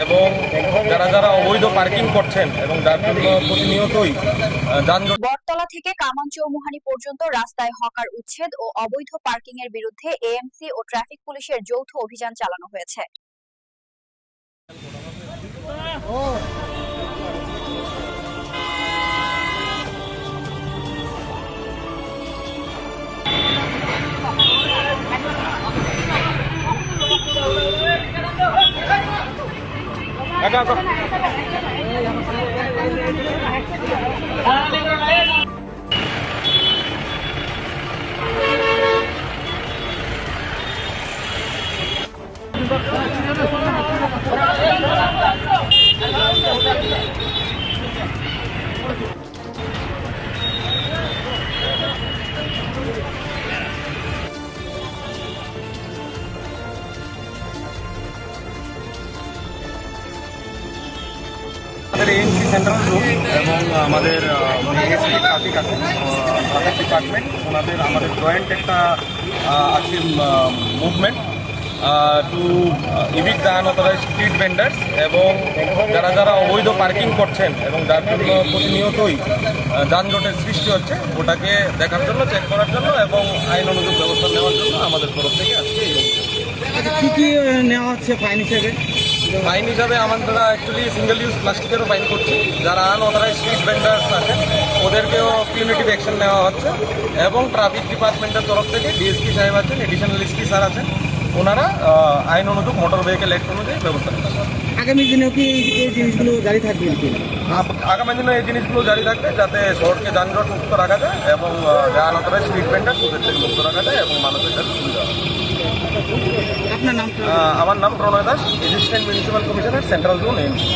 এবং যারা যারা অবৈধ পার্কিং করছেন এবং যার জন্য প্রতিনিয়তই যানজট। বটতলা থেকে কামান চৌমুহানি পর্যন্ত রাস্তায় হকার উচ্ছেদ ও অবৈধ পার্কিং এর বিরুদ্ধে এএমসি ও ট্রাফিক পুলিশের যৌথ অভিযান চালানো হয়েছে। আমাদের এএমসি সেন্ট্রাল জোন এবং আমাদের এএসপি ট্রাফিক আছে, ট্রাফিক ডিপার্টমেন্ট, আমাদের জয়েন্ট একটা আছে movement to evict the unauthorised street vendors এবং যারা যারা অবৈধ পার্কিং করছেন এবং যার জন্য প্রতিনিয়তই যানজটের সৃষ্টি হচ্ছে ওটাকে দেখার জন্য, চেক করার জন্য এবং আইন অনুযায়ী ব্যবস্থা নেওয়ার জন্য আমাদের তরফ থেকে আজকে এই কি কি নেওয়া হচ্ছে ফাইন হিসেবে? ফাইন হিসাবে আমরা অ্যাকচুয়ালি সিঙ্গেল ইউজ প্লাস্টিকেরও ফাইন করছি। যারা আনঅথরাইজ স্ট্রিট ভেন্ডার্স আছেন ওদেরকেও পিউনিটিভ অ্যাকশন নেওয়া হচ্ছে এবং ট্রাফিক ডিপার্টমেন্টের তরফ থেকে ডিএসপি সাহেব আছেন, এডিশনাল এসপি স্যার আছেন, ওনারা আইন অনুযায়ী মোটর ভেহিকেল অ্যাক্ট অনুযায়ী ব্যবস্থা নেবেন। আগামী দিনেও কি এই জিনিসগুলো জারি থাকবে? আগামী দিনে এই জিনিসগুলো জারি থাকবে যাতে শহরকে যানজট মুক্ত রাখা যায় এবং আনঅথরাইজ স্ট্রিট ভেন্ডার্স ওদের থেকে মুক্ত রাখা যায় এবং মানুষের কাছে সুবিধা হয়। আপনার নাম? আমার নাম Pranay Das, assistant municipal commissioner, central zone AMC.